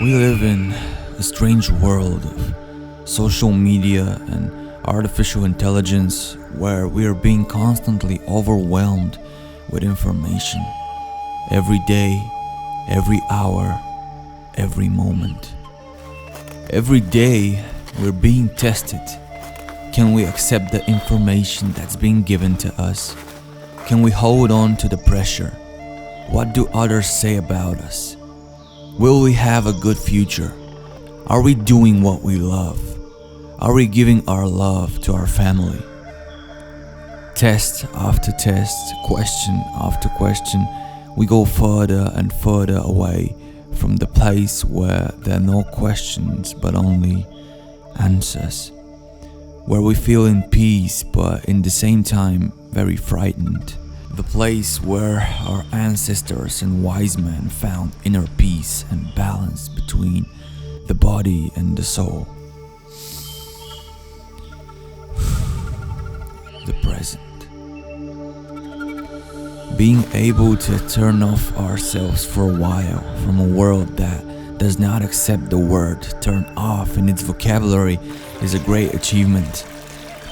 We live in a strange world of social media and artificial intelligence where we are being constantly overwhelmed with information. Every day, every hour, every moment. Every day, we're being tested. Can we accept the information that's being given to us? Can we hold on to the pressure? What do others say about us? Will we have a good future? Are we doing what we love? Are we giving our love to our family? Test after test, question after question, we go further and further away from the place where there are no questions but only answers. Where we feel in peace but in the same time very frightened. The place where our ancestors and wise men found inner peace and balance between the body and the soul. The present. Being able to turn off ourselves for a while from a world that does not accept the word turn off in its vocabulary is a great achievement.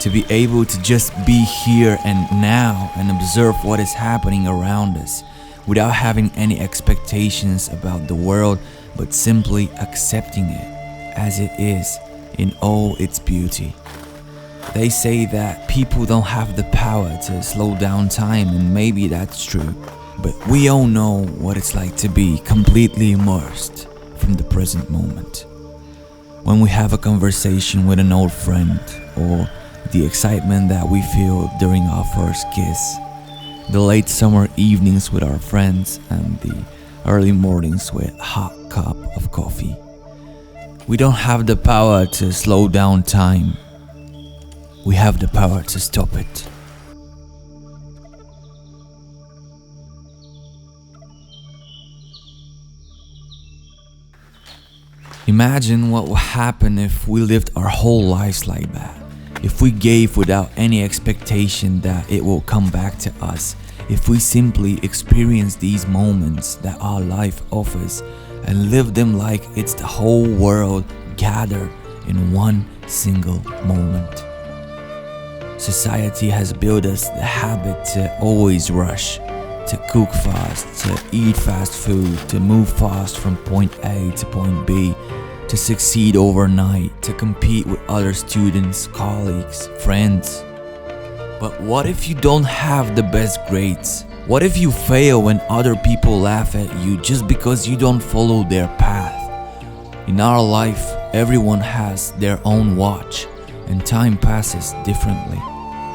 To be able to just be here and now and observe what is happening around us without having any expectations about the world but simply accepting it as it is in all its beauty. They say that people don't have the power to slow down time, and maybe that's true, but we all know what it's like to be completely immersed from the present moment. When we have a conversation with an old friend, or the excitement that we feel during our first kiss, the late summer evenings with our friends, and the early mornings with a hot cup of coffee. We don't have the power to slow down time. We have the power to stop it. Imagine what would happen if we lived our whole lives like that. If we gave without any expectation that it will come back to us. If we simply experience these moments that our life offers and live them like it's the whole world gathered in one single moment. Society has built us the habit to always rush, to cook fast, to eat fast food, to move fast from point A to point B, to succeed overnight, to compete with other students, colleagues, friends. But what if you don't have the best grades? What if you fail when other people laugh at you just because you don't follow their path? In our life, everyone has their own watch, and time passes differently.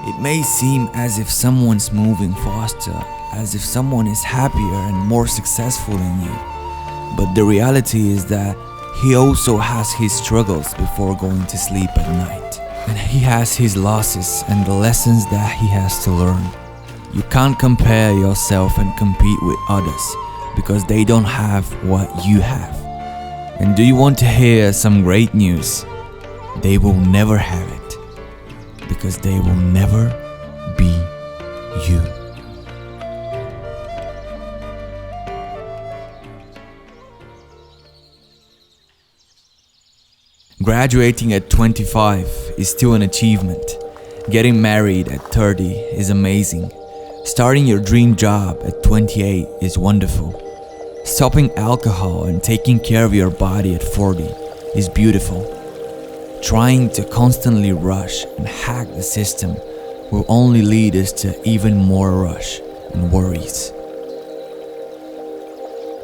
It may seem as if someone's moving faster, as if someone is happier and more successful than you. But the reality is that he also has his struggles before going to sleep at night. And he has his losses and the lessons that he has to learn. You can't compare yourself and compete with others because they don't have what you have. And do you want to hear some great news? They will never have it because they will never be you. Graduating at 25 is still an achievement. Getting married at 30 is amazing. Starting your dream job at 28 is wonderful. Stopping alcohol and taking care of your body at 40 is beautiful. Trying to constantly rush and hack the system will only lead us to even more rush and worries.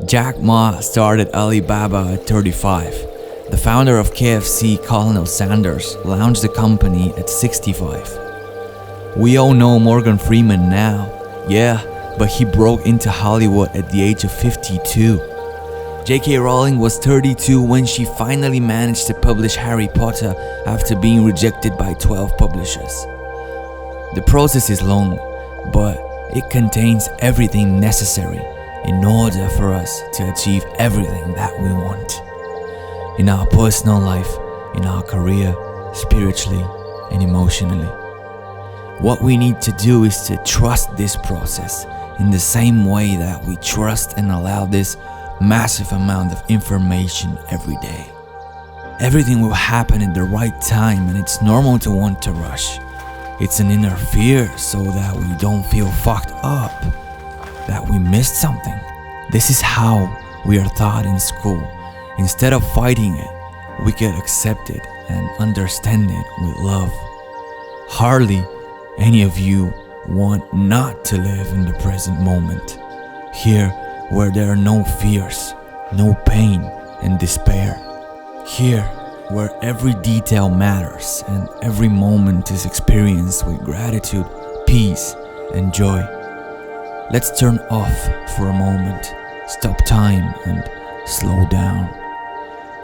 Jack Ma started Alibaba at 35. The founder of KFC, Colonel Sanders, launched the company at 65. We all know Morgan Freeman now, yeah, but he broke into Hollywood at the age of 52. J.K. Rowling was 32 when she finally managed to publish Harry Potter after being rejected by 12 publishers. The process is long, but it contains everything necessary in order for us to achieve everything that we want. In our personal life, in our career, spiritually and emotionally. What we need to do is to trust this process in the same way that we trust and allow this massive amount of information every day. Everything will happen at the right time, and it's normal to want to rush. It's an inner fear so that we don't feel fucked up, that we missed something. This is how we are taught in school. Instead of fighting it, we get accepted and understand it with love. Hardly any of you want not to live in the present moment, here where there are no fears, no pain and despair. Here where every detail matters and every moment is experienced with gratitude, peace and joy. Let's turn off for a moment, stop time and slow down.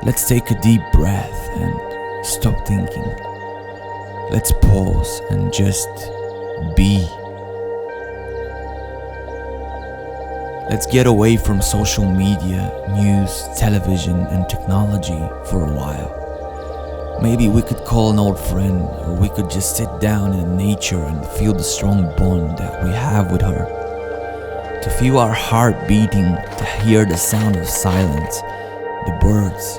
Let's take a deep breath and stop thinking. Let's pause and just be. Let's get away from social media, news, television and technology for a while. Maybe we could call an old friend, or we could just sit down in nature and feel the strong bond that we have with her. To feel our heart beating, to hear the sound of silence, the birds,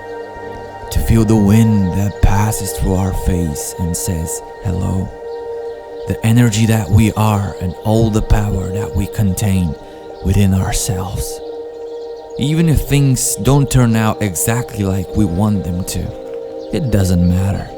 to feel the wind that passes through our face and says hello. The energy that we are and all the power that we contain within ourselves. Even if things don't turn out exactly like we want them to, it doesn't matter.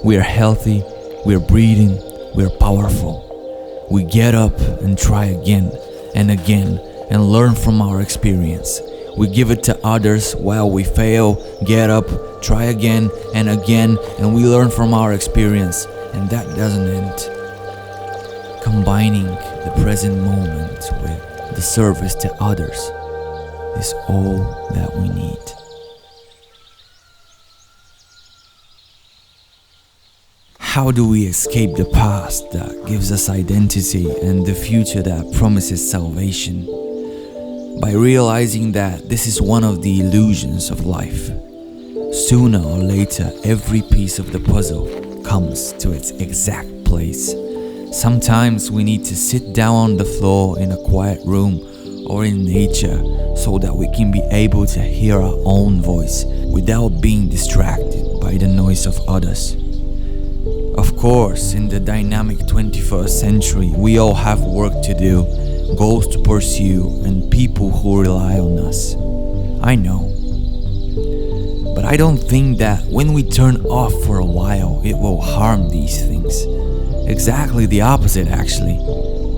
We are healthy, we're breathing, we're powerful. We get up and try again and again and learn from our experience. We give it to others while we fail, get up, try again, and we learn from our experience, and that doesn't end. Combining the present moment with the service to others is all that we need. How do we escape the past that gives us identity and the future that promises salvation? By realizing that this is one of the illusions of life. Sooner or later, every piece of the puzzle comes to its exact place. Sometimes we need to sit down on the floor in a quiet room or in nature so that we can be able to hear our own voice without being distracted by the noise of others. Of course, in the dynamic 21st century, we all have work to do, goals to pursue, and people who rely on us. I know. But I don't think that when we turn off for a while, it will harm these things. Exactly the opposite, actually.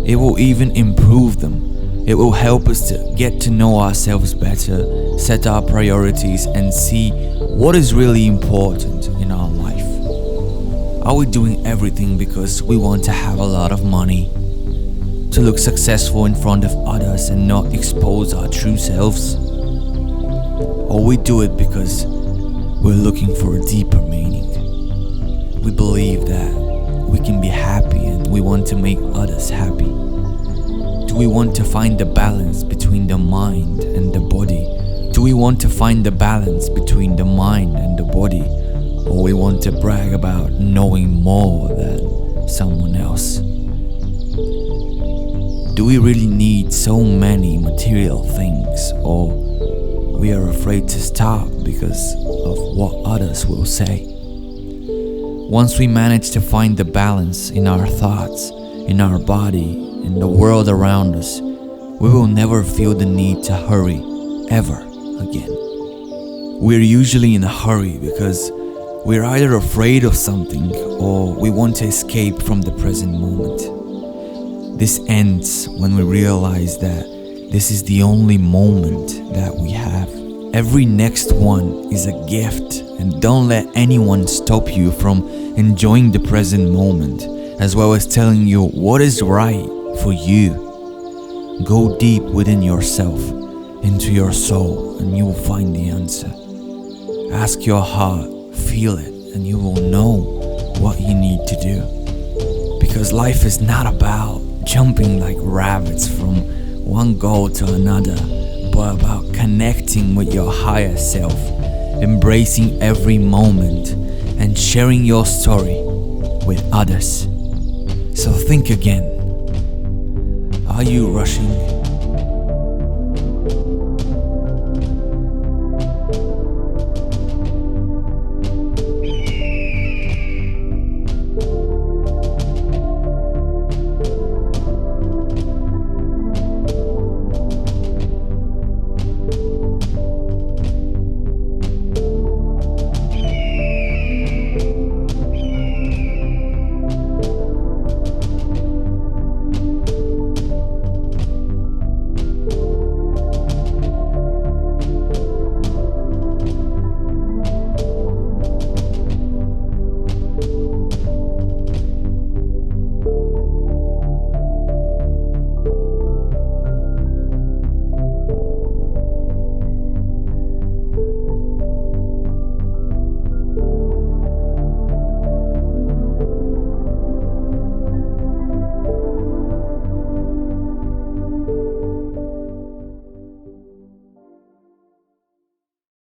It will even improve them. It will help us to get to know ourselves better, set our priorities, and see what is really important in our life. Are we doing everything because we want to have a lot of money, to look successful in front of others and not expose our true selves? Or we do it because we're looking for a deeper meaning. We believe that we can be happy and we want to make others happy. Do we want to find the balance between the mind and the body? Do we want to find the balance between the mind and the body? Or we want to brag about knowing more than someone else? Do we really need so many material things, or we are afraid to stop because of what others will say? Once we manage to find the balance in our thoughts, in our body, in the world around us, we will never feel the need to hurry ever again. We're usually in a hurry because we're either afraid of something or we want to escape from the present moment. This ends when we realize that this is the only moment that we have. Every next one is a gift, and don't let anyone stop you from enjoying the present moment, as well as telling you what is right for you. Go deep within yourself, into your soul, and you will find the answer. Ask your heart, feel it, and you will know what you need to do. Because life is not about jumping like rabbits from one goal to another, but about connecting with your higher self, embracing every moment, and sharing your story with others. So think again. Are you rushing